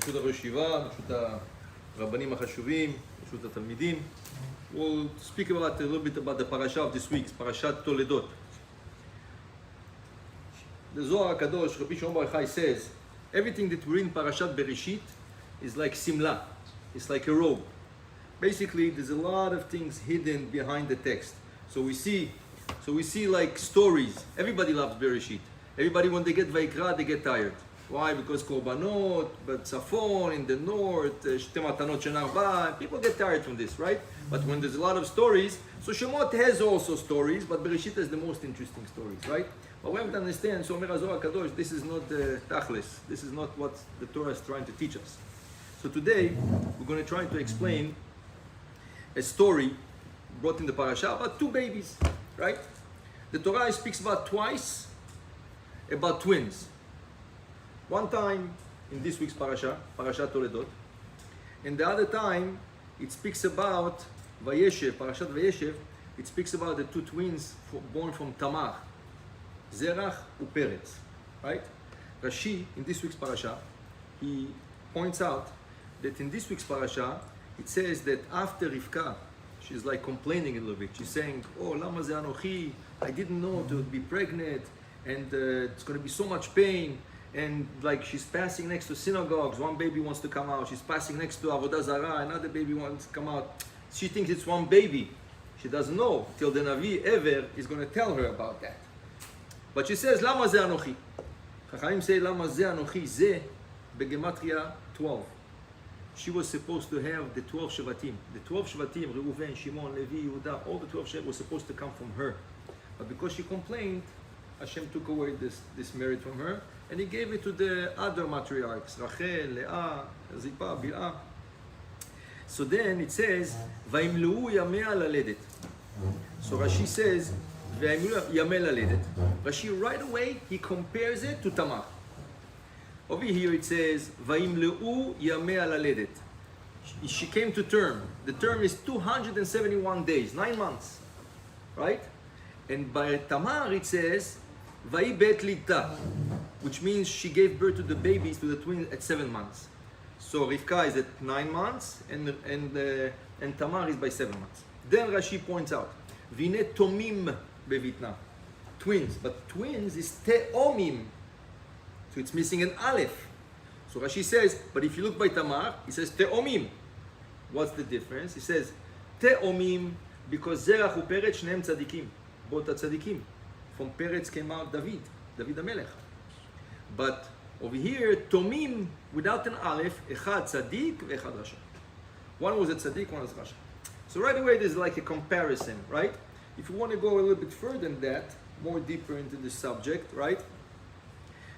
ברשות הישיבה, ברשות הרבנים החשובים, ברשות התלמידים. We'll speak about a little bit about the Parsha of this week, Parshat Toldot. The Zohar HaKadosh, Rabbi Shimon Bar Yochai says, everything that we read in Parashat Bereshit is like simla. It's like a robe. Basically, there's a lot of things hidden behind the text. So we see like stories. Everybody loves Bereshit. Everybody, when they get Vayikra, they get tired. Why? Because Korbanot, but Tzafon in the north, Shte Matanot Shenarba, people get tired from this, right? But when there's a lot of stories, so Shemot has also stories, but Bereshit has the most interesting stories, right? But we have to understand, so Omer Zohar HaKadosh, this is not the Tachlis. This is not what the Torah is trying to teach us. So today, we're going to try to explain a story brought in the parasha about two babies, right? The Torah speaks about twice about twins. One time in this week's parasha, Parashat Toldot, and the other time it speaks about Vayeshev, Parashat Vayeshev. It speaks about the two twins born from Tamar, Zerach and Peretz, right? Rashi in this week's parasha, he points out that in this week's parasha it says that after Rivka, she's like complaining a little bit. She's saying, "Oh, lama ze anochi? I didn't know to be pregnant, and it's going to be so much pain." And like she's passing next to synagogues, one baby wants to come out. She's passing next to Avodah Zarah, another baby wants to come out. She thinks it's one baby. She doesn't know till the Navi Ever is going to tell her about that. But she says, "Lama ze anochi?" Chachamim say, "Lama ze anochi?" Ze begematria 12. She was supposed to have the 12 Shvatim. The 12 Shvatim, Reuven, Shimon, Levi, Yehuda, all the 12 Shvatim were supposed to come from her. But because she complained, Hashem took away this merit from her, and He gave it to the other matriarchs, Rachel, Leah, Zilpah, Bilhah. So then it says, Vayimleu yamei laledet. So Rashi says, Vayimleu yamei laledet. Rashi right away, he compares it to Tamar. Over here it says, Vayimleu yamei laledet. She came to term. The term is 271 days, 9 months, right? And by Tamar it says, Vayi bet lita, which means she gave birth to the babies, to the twins, at 7 months. So Rivka is at 9 months, and Tamar is by 7 months. Then Rashi points out, Vine tomim bevitna, twins, but twins is teomim, so it's missing an aleph. So Rashi says, but if you look by Tamar, he says teomim. What's the difference? He says teomim because Zerach and Peretz shneim tzadikim, both are tzadikim. From Peretz came out David HaMelech. But over here, Tomim, without an Aleph, Echad Tzadik, Echad Rasha. One was a Tzadik, one was Rasha. So right away, there's like a comparison, right? If you want to go a little bit further than that, more deeper into the subject, right?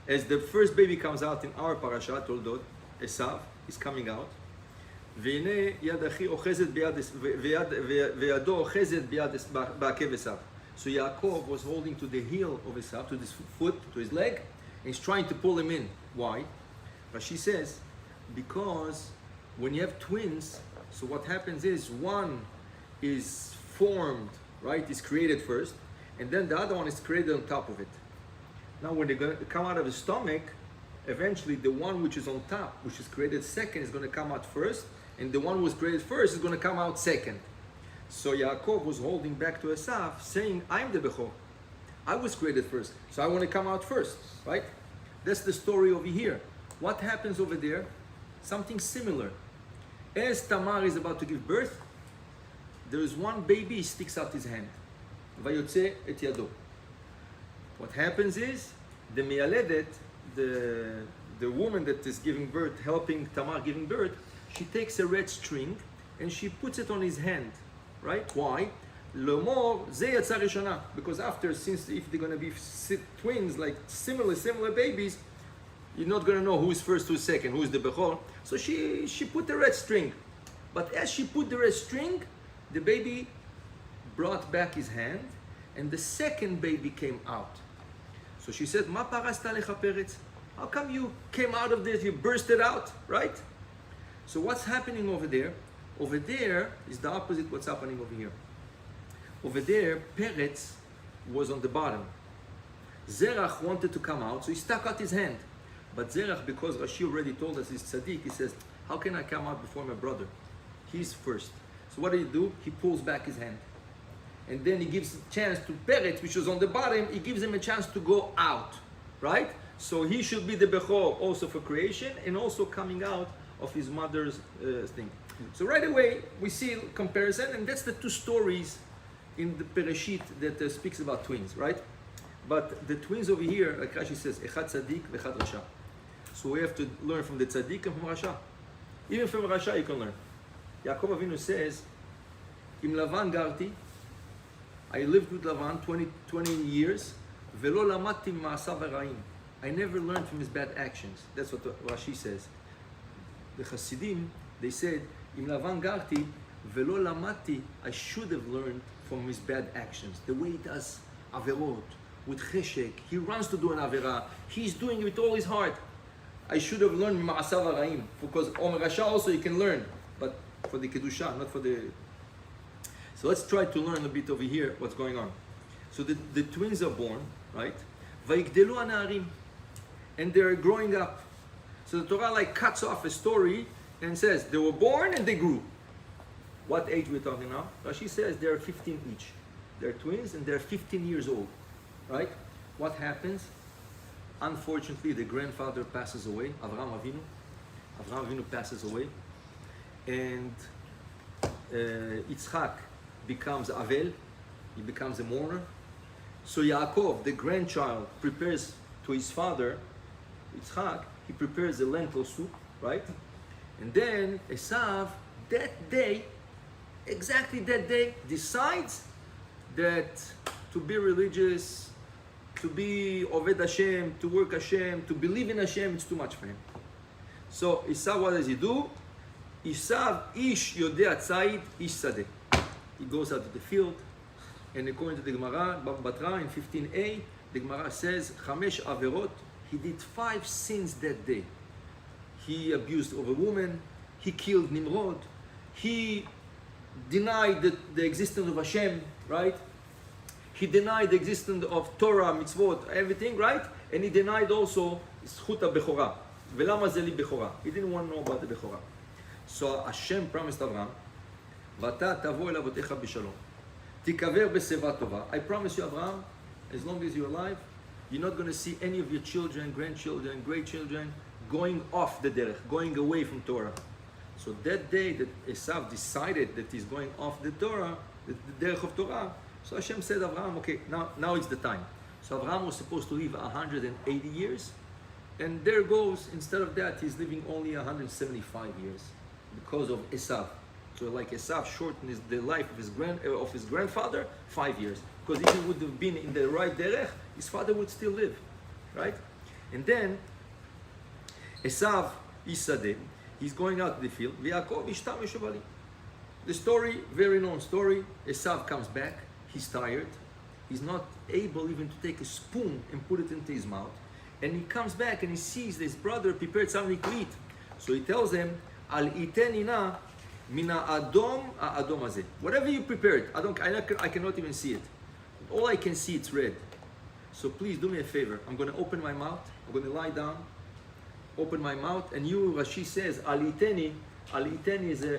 As the first baby comes out in our parasha, Toldot, Esav is coming out. והנה יד אחי אוחזת ביד וידו אוחזת ביד בעקב עשיו. So Yaakov was holding to the heel of Esav, to his foot, to his leg, and he's trying to pull him in. Why? Rashi says, because when you have twins, so what happens is one is formed, right, is created first, and then the other one is created on top of it. Now when they're going to come out of the stomach, eventually the one which is on top, which is created second, is going to come out first, and the one who was created first is going to come out second. So Yaakov was holding back to Esav, saying, I'm the Bechor. I was created first, so I want to come out first, right? That's the story over here. What happens over there? Something similar. As Tamar is about to give birth, there is one baby, he sticks out his hand. Vayotze et yado. What happens is, the miyaledet, the woman that is giving birth, helping Tamar giving birth, she takes a red string and she puts it on his hand. Right? Why? Lomor ze yatsa rishona. Because after, since if they're going to be twins, like similar babies, you're not going to know who's first, who's second, who's the Bechor. So she put the red string. But as she put the red string, the baby brought back his hand, and the second baby came out. So she said, Ma parasta lecha Peretz? How come you came out of this? You bursted out, right? So what's happening over there? Over there is the opposite what's happening over here. Over there, Peretz was on the bottom. Zerach wanted to come out, so he stuck out his hand. But Zerach, because Rashi already told us he's tzaddik, he says, how can I come out before my brother? He's first. So what do? He pulls back his hand. And then he gives a chance to Peretz, which was on the bottom, he gives him a chance to go out, right? So he should be the Bechor also for creation and also coming out of his mother's thing. So right away, we see comparison, and that's the two stories in the Bereshit that speaks about twins, right? But the twins over here, like Rashi says, Echad Tzaddik, Echad Rasha. So we have to learn from the Tzaddik and from Rasha. Even from Rasha you can learn. Yaakov Avinu says, Im Lavan garti, I lived with Lavan 20 years, Velo lamati ma'asav hara'im. I never learned from his bad actions. That's what Rashi says. The Hasidim, they said, Im Lavan garti, Velo lamati, I should have learned from his bad actions. The way he does averot, with cheshek, he runs to do an avera, he's doing it with all his heart. I should have learned ma'asav hara'im, because on Rasha also you can learn, but for the kedusha, not for the. So let's try to learn a bit over here what's going on. So the twins are born, right? Vayigdelu hanaharim, and they're growing up. So the Torah like cuts off a story and says they were born and they grew. What age we're talking now? Rashi says they're 15 each. They're twins and they're 15 years old, right? What happens? Unfortunately, the grandfather passes away, Avraham Avinu. Avraham Avinu passes away, and Yitzchak becomes Avel. He becomes a mourner. So Yaakov, the grandchild, prepares to his father, Yitzchak, he prepares a lentil soup, right? And then Esav, that day, exactly that day, decides that to be religious, to be Oved Hashem, to work Hashem, to believe in Hashem, it's too much for him. So Esav, what does he do? Esav, ish yodea tzayid, ish sadeh. He goes out to the field, and according to the Gemara, Baba Batra in 15a, the Gemara says, Chamesh averot, he did 5 sins that day. He abused of a woman, he killed Nimrod, he denied the existence of Hashem, right? He denied the existence of Torah, mitzvot, everything, right? And he denied also Zchut HaBechorah. Velama ze li Bechorah. He didn't want to know about the Bechorah. So Hashem promised Abraham, Vata tavo el avotecha b'shalom. Tikaver b'seva tova. I promise you, Abraham, as long as you're alive, you're not going to see any of your children, grandchildren, great-children going off the derech, going away from Torah. So that day that Esav decided that he's going off the Torah, the derech of Torah, so Hashem said, Abraham, okay, now it's the time. So Abraham was supposed to live 180 years, and there goes, instead of that, he's living only 175 years because of Esav. So like Esav shortened the life of his grandfather 5 years. Because if he would have been in the right derech, his father would still live, right? And then Esav Isadeh, he's going out to the field. The story, very known story. Esav comes back. He's tired. He's not able even to take a spoon and put it into his mouth. And he comes back and he sees his brother prepared something to eat. So he tells him, Al itenina mina adom adom hazeh. Whatever you prepared, I cannot even see it. All I can see, it's red. So please do me a favor. I'm going to open my mouth. I'm going to lie down, open my mouth, and you, Rashi says, Al iteni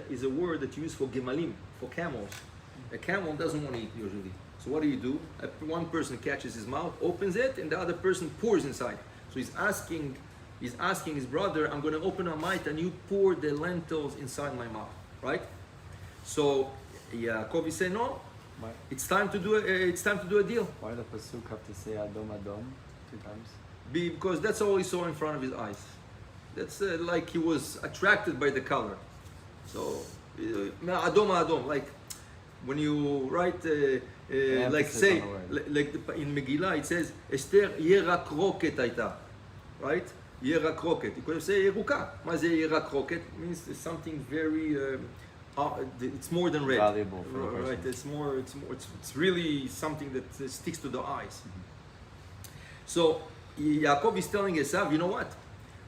is a word that you use for gemalim, for camels. A camel doesn't want to eat usually. So what do? One person catches his mouth, opens it, and the other person pours inside. So he's asking his brother, I'm going to open my mouth and you pour the lentils inside my mouth, right? So Yaakov is saying, no, it's time to do a deal. Why the pasuk have to say Adom Adom 2 times? Because that's all he saw in front of his eyes. That's like he was attracted by the color. So Adom Adom, like when you write, like say, like in Megillah it says, Esther Yerak Roket Aita, right? Yerak Roket. You could say Yeruka. Ma ze Yerak Roket means it's something very, it's more than red. Valuable for right? It's really something that sticks to the eyes. Mm-hmm. So Yaakov is telling Esav, you know what?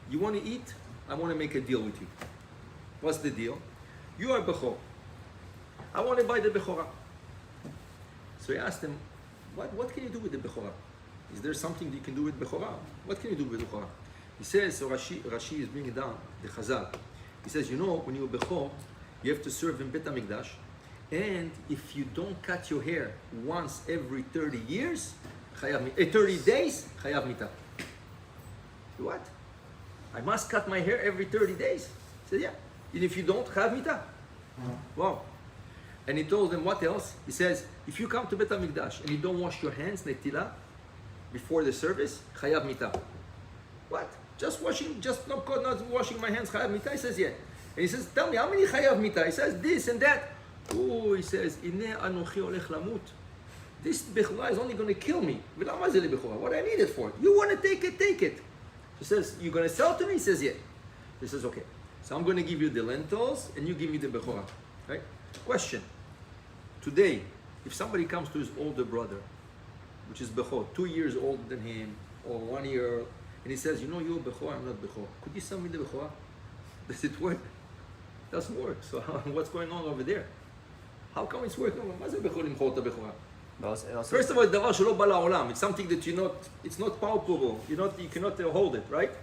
You want to eat? I want to make a deal with you. What's the deal? You are Bechor. I want to buy the Bechorah. So he asked him, what can you do with the Bechorah? Is there something that you can do with Bechorah? What can you do with Bechorah? He says, so Rashi is bringing down the Chazal. He says, you know, when you're Bechor, you have to serve in Bet HaMikdash, and if you don't cut your hair once every 30 years, 30 days, Chayav Mita. What? I must cut my hair every 30 days? He said, yeah. And if you don't, Chayav Mita. Wow. And he told them, what else? He says, if you come to Bet HaMikdash and you don't wash your hands, Netila, before the service, Chayav Mita. What? Just not washing my hands, Chayav Mita? He says, yeah. And he says, tell me, how many Chayav Mita? He says, this and that. Oh, he says, Ineh anochi olech lamut. This Bechorah is only going to kill me. What do I need it for? You want to take it, take it. He says, you're going to sell to me? He says, yeah. He says, okay. So I'm going to give you the lentils and you give me the Bechorah. Right? Question. Today, if somebody comes to his older brother, which is Bechor, 2 years older than him, or 1 year, and he says, you know, you're Bechor, I'm not Bechor. Could you sell me the Bechorah? Does it work? It doesn't work. So what's going on over there? How come it's working? First of all, it's something that it's not palpable. You cannot hold it, right?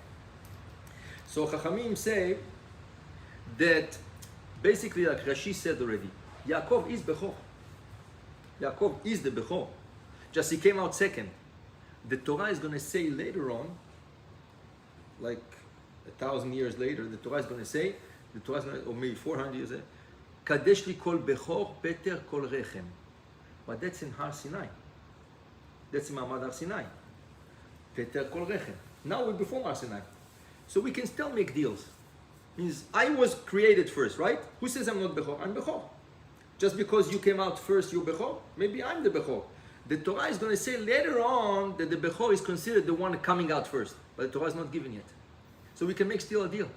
So Chachamim say that basically, like Rashi said already, Yaakov is Bechor. Yaakov is the Bechor. Just he came out second. The Torah is going to say later on, like 1,000 years later, the Torah is going to say, or maybe 400 years later, Kadesh li kol Bechor, Peter kol Rechem. But that's in Har Sinai. That's in Mamad Har Sinai. Peter kol Rechem. Now we're before Har Sinai. So we can still make deals. Means I was created first, right? Who says I'm not Bechor? I'm Bechor. Just because you came out first, you're Bechor? Maybe I'm the Bechor. The Torah is going to say later on that the Bechor is considered the one coming out first. But the Torah is not given yet. So we can make still a deal.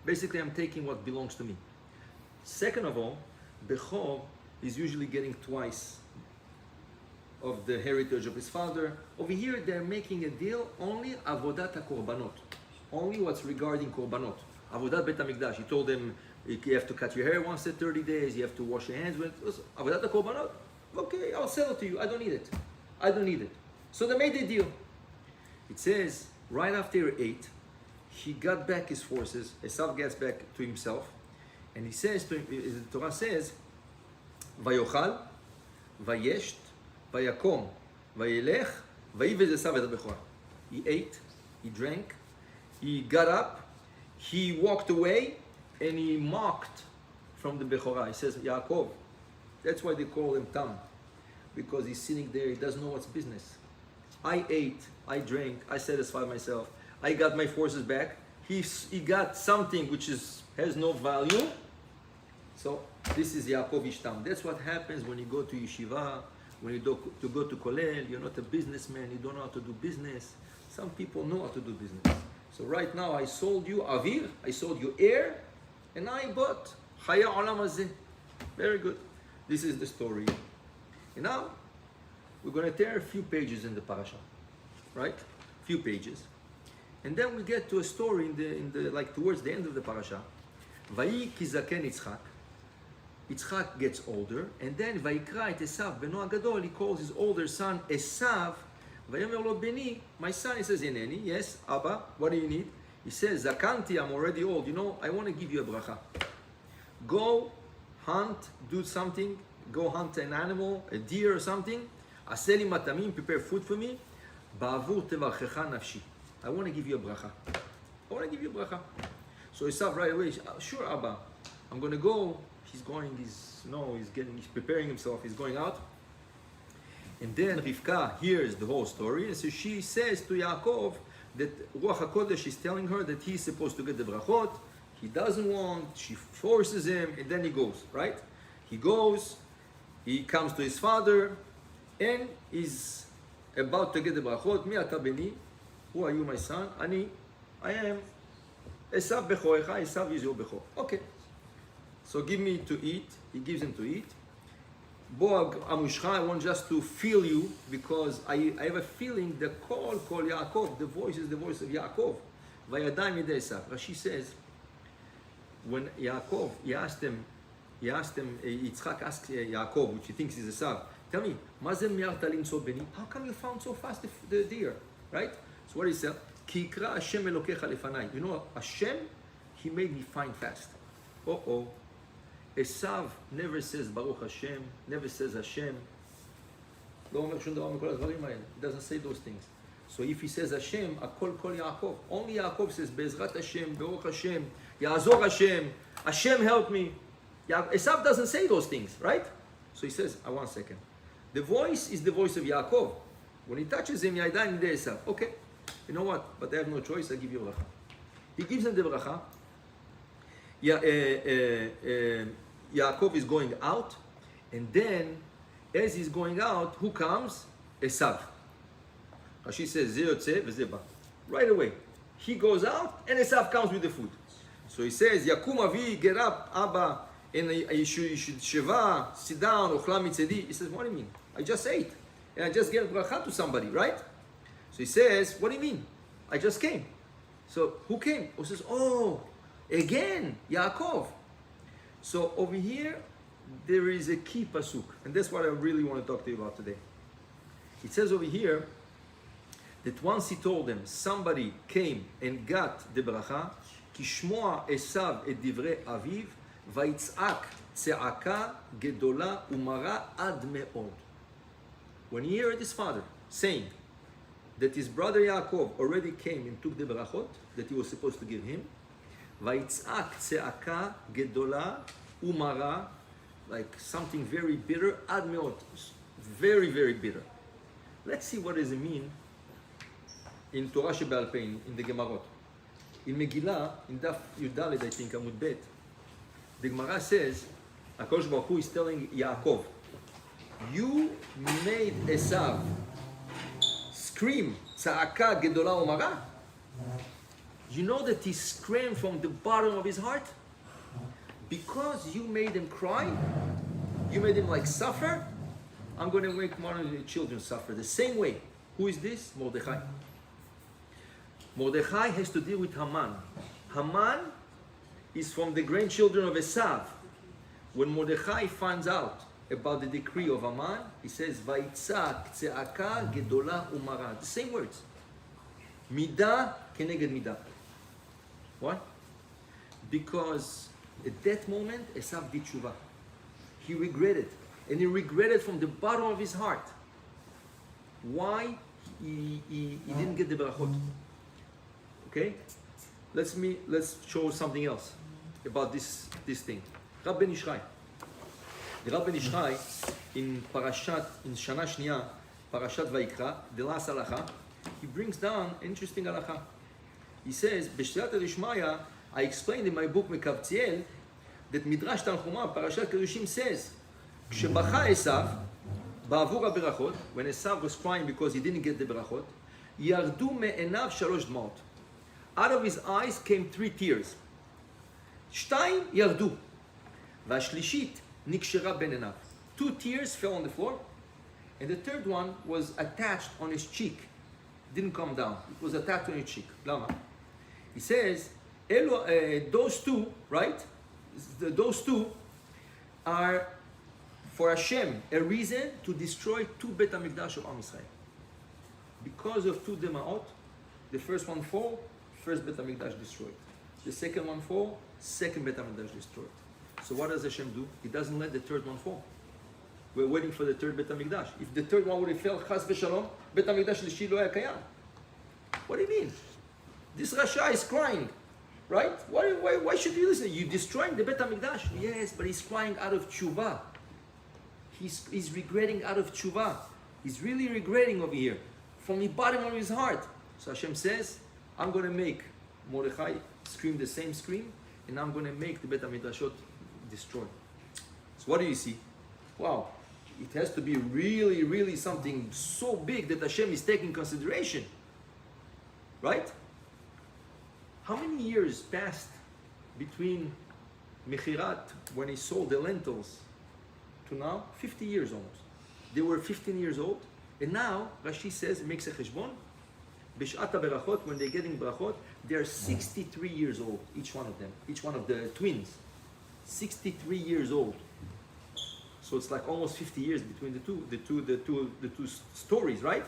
Basically, I'm taking what belongs to me. Second of all, Bechor is usually getting twice of the heritage of his father. Over here, they're making a deal only avodat ha-korbanot. Only what's regarding korbanot. Avodat Bet HaMikdash. He told them, you have to cut your hair once in 30 days, you have to wash your hands. Avodat ha-korbanot. Okay, I'll sell it to you. I don't need it. I don't need it. So they made a deal. It says, right after he ate, he got back his forces. Esav gets back to himself. And he says to him, the Torah says, Vayochal, Vayesht, Vayakom, Vayelech, Vayivez Esav et HaBechorah. He ate, he drank, he got up, he walked away, and he mocked from the Bechorah. He says, Yaakov. That's why they call him Tam. Because he's sitting there, he doesn't know what's business. I ate, I drank, I satisfied myself. I got my forces back. He got something which has no value. So this is Yaakov Ishtam. That's what happens when you go to yeshiva, when you go to kollel. You're not a businessman. You don't know how to do business. Some people know how to do business. So right now I sold you avir, I sold you air, and I bought Chaya Olam Hazeh. Very good. This is the story. And now we're going to tear a few pages in the parasha, right? Few pages. And then we get to a story in the like towards the end of the parasha. Vayi kizaken Yitzchak. Yitzchak gets older, and then Vayikra et Esav beno Agadol. He calls his older son Esav. Vayomer lo beni, my son. He says, Yeneni, yes, Abba. What do you need? He says, Zakanti, I'm already old. You know, I want to give you a bracha. Go hunt, do something. Go hunt an animal, a deer or something. Aseli matamim, prepare food for me. Ba'avur tevarchecha nafshi. I want to give you a bracha. I want to give you a bracha. So Esav right away, sure Abba, I'm going to go. He's preparing himself, he's going out. And then Rivka hears the whole story, and so she says to Yaakov that Ruach HaKodesh is telling her that he's supposed to get the brachot. He doesn't want, she forces him, and then he goes, right? He goes, he comes to his father, and is about to get the brachot. Mi ata beni, who are you, my son? I am Esav bechorecha, Esav is your bechor. Okay. So give me to eat. He gives him to eat. Bo amushcha, I want just to feel you, because I have a feeling the call Yaakov, the voice is the voice of Yaakov. Vayadai midei Esav. Rashi says, when Yaakov, he asked him, Yitzchak asked Yaakov, which he thinks is Esav, tell me, how come you found so fast the deer? Right? So what he said, כי יקרא השם אלוקיך לפניי. You know, Hashem, he made me find fast. Uh-oh. Esav never says Baruch Hashem, never says Hashem. לא אומר שום דבר מכל הדברים האלה. He doesn't say those things. So if he says Hashem, הכל כל יעקב. Only Yaakov says, בעזרת Hashem, ברוך Hashem, יעזור Hashem, Hashem help me. Esav doesn't say those things, right? So he says, 1 second. The voice is the voice of Yaakov. When he touches him, ידיים ידי Esav. Okay, you know what? But I have no choice, I give you bracha. He gives him the bracha. Yaakov is going out, and then as he's going out, who comes? Esav. Rashi says, זה יוצא וזה בא. Right away. He goes out, and Esav comes with the food. So he says, יקום אבי, get up, Abba, and you should sheva, sit down, אוכלה מצדי. He says, what do you mean? I just ate, and I just gave bracha to somebody, right? So he says, what do you mean? I just came. So who came? He says, oh, again, Yaakov. So over here, there is a key pasuk, and that's what I really want to talk to you about today. It says over here that once he told them, somebody came and got the bracha, כי שמוע עשיו את דברי אביו, ויצעק צעקה גדולה ומרה עד מאוד. When he heard his father saying that his brother Yaakov already came and took the brachot that he was supposed to give him, ויצעק צעקה גדולה ומרה, like something very bitter, עד מאוד, very, very bitter. Let's see what does it mean in Torah שבעל פה, in the Gemarot. In Megillah, in Daf Yudalid, I think, Amud Bet, the Gemara says, HaKadosh Baruch Hu is telling Yaakov, you made Esav scream, tza'aka gedola umara. You know that he screamed from the bottom of his heart? Because you made him cry, you made him like suffer, I'm going to make one of your children suffer the same way. Who is this? Mordechai. Mordechai has to deal with Haman. Haman is from the grandchildren of Esav. When Mordechai finds out about the decree of Haman, he says, Vayitzak tze'aka gedola umara. The same words. Midah keneged midah. What? Because at that moment, Esav did tshuva. He regretted. And he regretted from the bottom of his heart why he didn't get the brachot. Okay? Let's show something else about this thing. Rabbi Nishchai. The Rabbi Nishchai in Parshat, in Shana Shniya, Parashat Vayikra, the last halacha, he brings down interesting halacha. He says, B'Shtiyata Dishmaya, I explained in my book Mekavtziel that Midrash Tanchuma, Parashat Kedushim says, כשבכה עשיו, בעבור הברכות, when Esav was crying because he didn't get the ברachot, ירדו מעיניו 3 דמעות. Out of his eyes came 3 tears. 2 ירדו. והשלישית נקשרה בין עיניו. 2 tears fell on the floor, and the 3rd one was attached on his cheek. Didn't come down. It was attached on his cheek. למה? He says, those 2, right? Those 2 are for Hashem a reason to destroy 2 Bet HaMikdash of Am Yisrael. Because of 2 Demaot, the first one fall, first Bet HaMikdash destroyed. The second one fall, second Bet HaMikdash destroyed. So what does Hashem do? He doesn't let the 3rd one fall. We're waiting for the 3rd Bet HaMikdash. If the 3rd one would have fell, Chas v'Shalom, Bet HaMikdash l'shi lo haya kayam. What do you mean? This Rasha is crying, right? Why should you listen? You're destroying the Bet HaMikdash. Yes, but he's crying out of tshuva. He's regretting out of tshuva. He's really regretting over here, from the bottom of his heart. So Hashem says, I'm going to make Mordechai scream the same scream, and I'm going to make the Bet HaMidrashot destroy. So what do you see? Wow, it has to be really, really something so big that Hashem is taking consideration. Right? How many years passed between Mechirat, when he sold the lentils, to now? 50 years almost. They were 15 years old, and now Rashi says, makes a cheshbon, B'shat berachot, when they're getting brachot, they're 63 years old, each one of them, each one of the twins. 63 years old. So it's like almost 50 years between the two stories, right?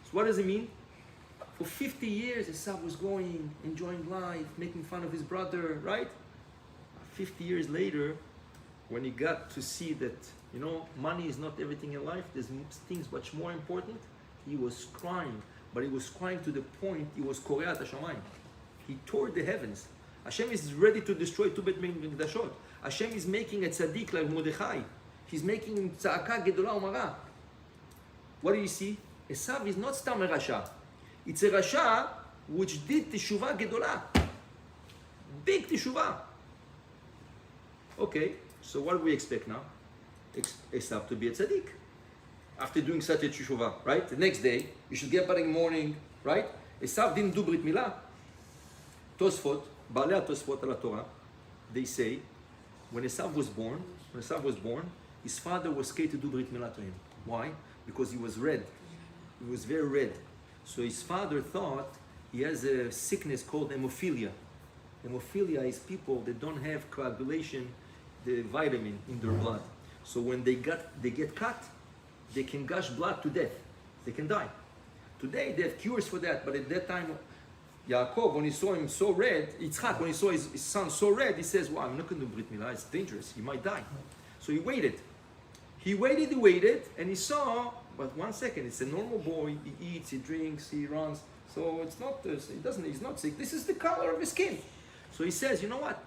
So what does it mean? For 50 years, Esav was going, enjoying life, making fun of his brother, right? 50 years later, when he got to see that, money is not everything in life, there's things much more important, he was crying. But he was crying to the point, he was koreat hashamayim. He tore the heavens. Hashem is ready to destroy two Bet Mikdashot. Hashem is making a tzaddik like Mordechai. He's making him tza'aka gedola umara. What do you see? Esav is not stam a rasha. It's a rasha which did teshuvah gedola. Big teshuvah. Okay, so what do we expect now? Esav to be a tzaddik. After doing such a teshuvah, right? The next day, you should get up in the morning, right? Esav didn't do Brit Milah. Tosfot, Baalei Tosfot al Torah, they say, when Esav was born, his father was scared to do Brit Milah to him. Why? Because he was red. He was very red. So his father thought he has a sickness called hemophilia. Hemophilia is people that don't have coagulation, the vitamin in their blood. So when they get cut, they can gush blood to death. They can die. Today they have cures for that, but at that time, Yaakov, when he saw him so red, Yitzchak, when he saw his son so red, he says, "Wow, I'm not going to do Brit Milah. It's dangerous. He might die." So he waited. He waited, and he saw. But 1 second, it's a normal boy. He eats, he drinks, he runs. So it's not. He's not sick. This is the color of his skin. So he says, "You know what?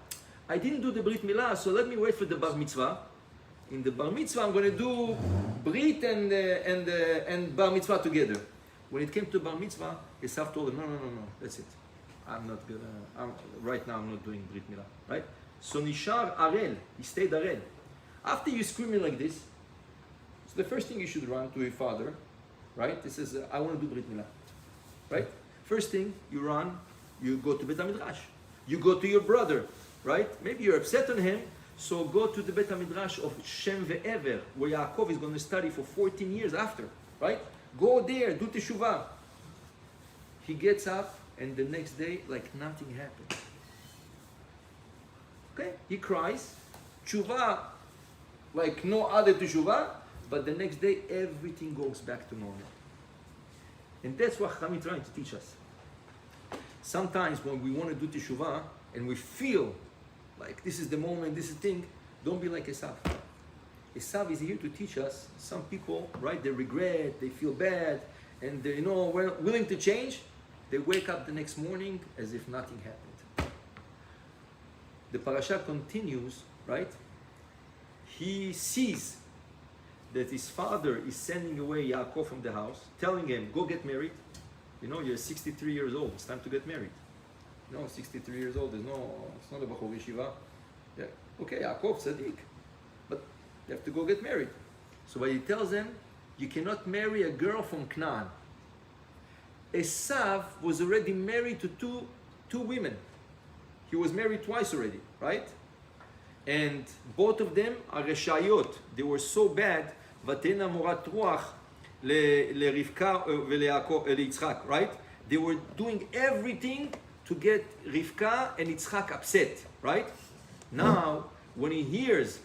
I didn't do the Brit Milah, so let me wait for the Bar Mitzvah. In the Bar Mitzvah, I'm going to do Brit and Bar Mitzvah together." When it came to Bar Mitzvah, Esav told him, no, that's it. I'm not gonna, right now I'm not doing Brit Milah, right? So Nishar Arel, he stayed Arel. After you screaming like this, so the first thing you should run to your father, right? He says, I want to do Brit Milah, right? First thing, you run, you go to Bet HaMidrash. You go to your brother, right? Maybe you're upset on him, so go to the Bet HaMidrash of Shem Ve'ever, where Yaakov is going to study for 14 years after, right? Go there, do teshuvah. He gets up, and the next day, like nothing happened. Okay? He cries, teshuvah, like no other teshuvah, but the next day, everything goes back to normal. And that's what Chacham is trying to teach us. Sometimes when we want to do teshuvah, and we feel like this is the moment, this is the thing, don't be like Esav. Esav is here to teach us. Some people, right, they regret, they feel bad, and they're willing to change. They wake up the next morning as if nothing happened. The Parshat continues, right? He sees that his father is sending away Yaakov from the house, telling him, go get married. You're 63 years old, it's time to get married. 63 years old, it's not a Bachor Yeshiva. Yeah. Okay, Yaakov, Tzaddik. You have to go get married. So what he tells them, you cannot marry a girl from Canaan. Esav was already married to two women. He was married twice already, right? And both of them are reshayot. They were so bad. Vatena morat ruach leRivka leYitzchak, right? They were doing everything to get Rivka and Yitzchak upset, right? Now, when he hears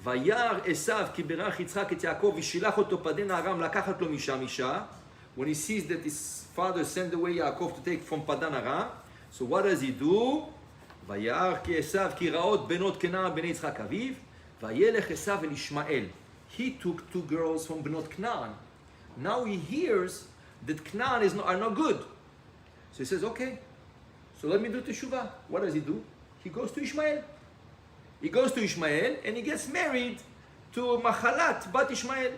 וירא עשיו כי ברך יצחק את יעקב ושילח אותו פדן ארם לקחת לו משם אישה, when he sees that his father sent away Yaakov to take from Padan Aram, so what does he do? וירא כי עשיו כי רעות בנות כנען בני יצחק אביו, וילך עשיו אל ישמעאל. He took 2 girls from בנות כנען. Now he hears that Canaan are not good. So he says, okay, so let me do teshuvah. What does he do? He goes to Ishmael. He goes to Ishmael and he gets married to Machalat, Bat Ishmael.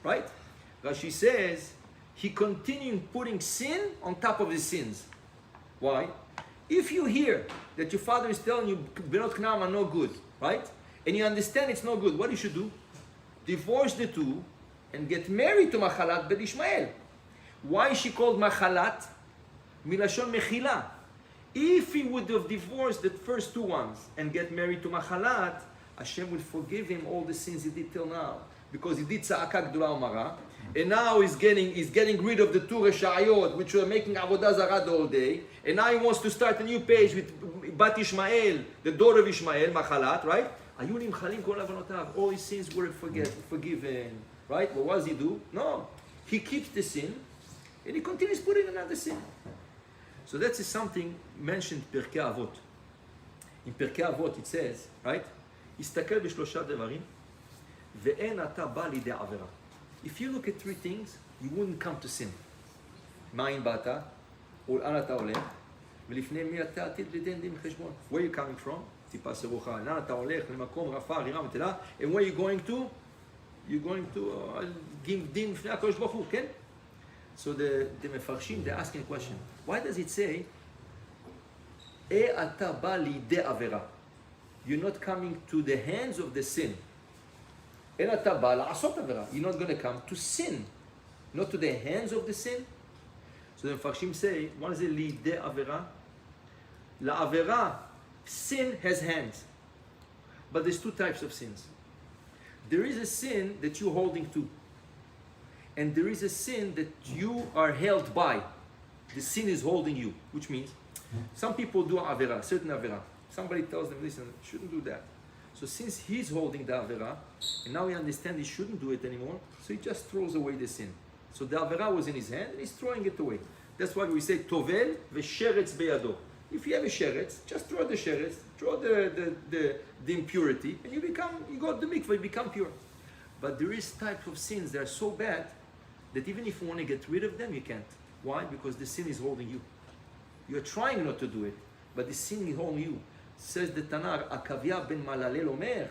Right? Rashi says, he continued putting sin on top of his sins. Why? If you hear that your father is telling you Benot Canaan are no good, right? And you understand it's no good, what you should do? Divorce the two and get married to Machalat Bet Ishmael. Why is she called Machalat? Milashon Mechila. If he would have divorced the first 2 ones and get married to Machalat, Hashem would forgive him all the sins he did till now. Because he did Tza'aka Gdula Umara, and now he's getting rid of the 2 Reshayot, which were making Avodah Zarah all day, and now he wants to start a new page with Bat Ishmael, the daughter of Ishmael, Machalat, right? Ayunim Chalim Kol Avonotav, all his sins were forgiven, right? What does he do? No. He keeps the sin, and he continues putting another sin. So that is something mentioned Pirkei Avot. In Pirkei Avot it says, right? הסתכל בשלושה דברים, ואין אתה בא לידי עבירה. If you look at three things, you wouldn't come to sin. מאין באת, ולאן אתה הולך, ולפני מי אתה עתיד לדין דין חשבון. Where are you coming from? טיפה סירוחה. לאן אתה הולך, למקום רפה, רירה ותלה. And where are you going to? You're going to give דין לפני הקדוש ברוך הוא, כן? So the מפרשים, they're asking a question. Why does it say, אתה בא לידי עבירה? You're not coming to the hands of the sin. אין אתה בא לעשות עבירה. You're not going to come to sin. Not to the hands of the sin. So the מפרשים say, what is it לידי עבירה? לעבירה, sin has hands. But there's two types of sins. There is a sin that you're holding to. And there is a sin that you are held by. The sin is holding you, which means some people do avera, certain avera. Somebody tells them, listen, shouldn't do that. So since he's holding the avera, and now he understands he shouldn't do it anymore, so he just throws away the sin. So the avera was in his hand, and he's throwing it away. That's why we say tovel v'sheretz beyado. If you have a sheretz, just throw the sheretz, throw the impurity, and you go to the mikveh, you become pure. But there is types of sins that are so bad that even if you want to get rid of them, you can't. Why? Because the sin is holding you. You're trying not to do it, but the sin is holding you. Says the Tanar, Akavia ben Malalel Omer,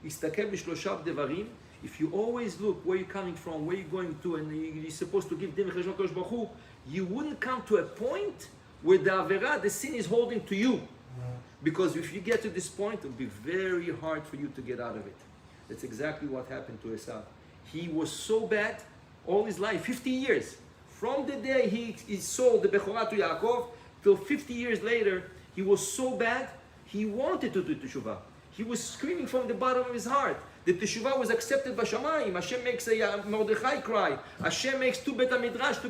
Istakel b'shloshah devarim. If you always look where you're coming from, where you're going to, and you're supposed to give Din v'cheshbon Kadosh Baruch Hu, you wouldn't come to a point where the avera, the sin is holding to you. Because if you get to this point, it will be very hard for you to get out of it. That's exactly what happened to Esau. He was so bad all his life, 50 years. From the day he sold the Bechorah to Yaakov, till 50 years later, he was so bad, he wanted to do teshuvah. He was screaming from the bottom of his heart. The teshuvah was accepted by Shamayim. Hashem makes a Mordechai cry. Hashem makes two Bet HaMikdash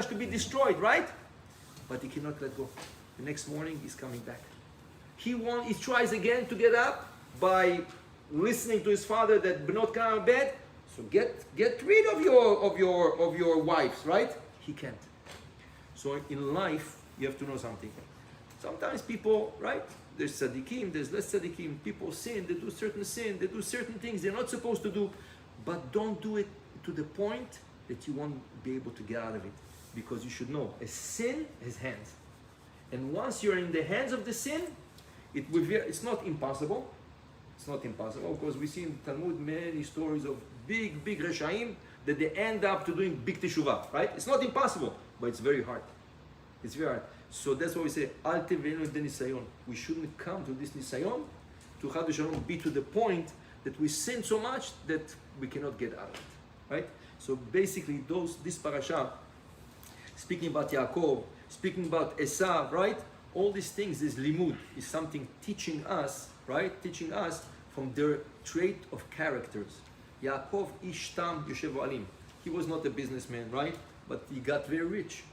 to be destroyed, right? But he cannot let go. The next morning, he's coming back. He tries again to get up by listening to his father that Benot Canaan are bad. So get rid of your wives, right? He can't. So in life, you have to know something. Sometimes people, right? There's tzaddikim, there's less tzaddikim. People sin, they do certain things they're not supposed to do, but don't do it to the point that you won't be able to get out of it. Because you should know, a sin has hands. And once you're in the hands of the sin, it's not impossible. It's not impossible, because we see in Talmud many stories of big Reshaim that they end up to doing big teshuvah, right? It's not impossible, but it's very hard. It's very hard. So that's why we say, Al tevenu de nisayon. We shouldn't come to this nisayon, to Chad v'Shalom, be to the point that we sin so much that we cannot get out of it, right? So basically, this parasha, speaking about Yaakov, speaking about Esau, right? All these things, this limud, is something teaching us, right? Teaching us from their trait of characters. Yaakov ishtam yoshev alim. He was not a businessman, right? But he got very rich.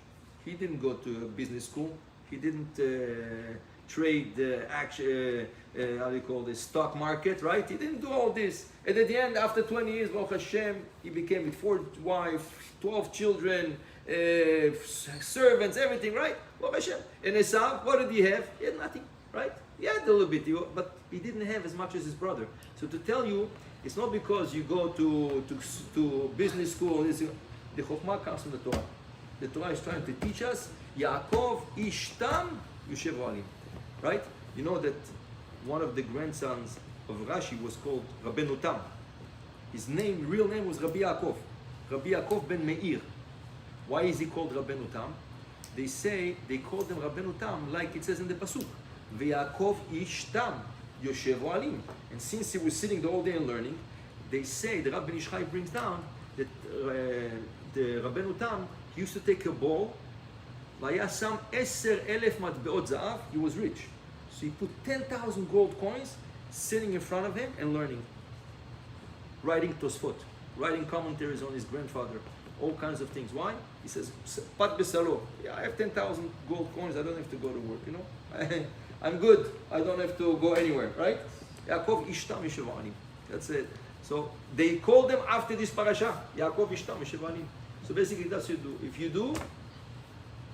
He didn't go to a business school. He didn't trade how do you call this, stock market, right? He didn't do all this. And at the end, after 20 years, Baruch Hashem, he became with 4 wives, 12 children, servants, everything, right? Baruch Hashem. And Esau, what did he have? He had nothing, right? He had a little bit, but he didn't have as much as his brother. So to tell you, it's not because you go to business school. The Chokhmah comes from the Torah. The Torah is trying to teach us, Yaakov ishtam yoshev alim, right? You know that one of the grandsons of Rashi was called Rabbeinu Tam. His real name was Rabbi Yaakov ben Meir. Why is he called Rabbeinu Tam? They called him Rabbeinu Tam like it says in the pasuk, V'Yaakov ishtam yoshev alim. And since he was sitting the whole day and learning, they say, the Rabbi Nishchai brings down that the Rabbeinu Tam, he used to take a bowl, vayasam 10,000 matbeot za'av, he was rich. So he put 10,000 gold coins sitting in front of him and learning. Writing Tosfot, writing commentaries on his grandfather, all kinds of things. Why? He says, Pat besalo, yeah, I have 10,000 gold coins, I don't have to go to work, you know? I'm good, I don't have to go anywhere, right? Yaakov ishtam yoshev alim. That's it. So they called them after this parasha, Yaakov ishtam yoshev alim. So basically that's what you do. If you do,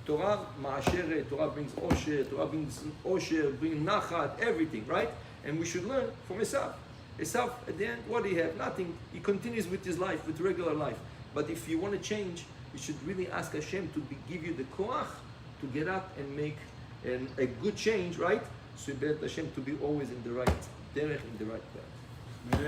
Torah ma'asheret, Torah brings osher, brings nachat, everything, right? And we should learn from Esav. Esav, at the end, what do he have? Nothing. He continues with his life, with regular life. But if you want to change, you should really ask Hashem to give you the koach to get up and make a good change, right? So you bet Hashem to be always in the right derech, in the right path.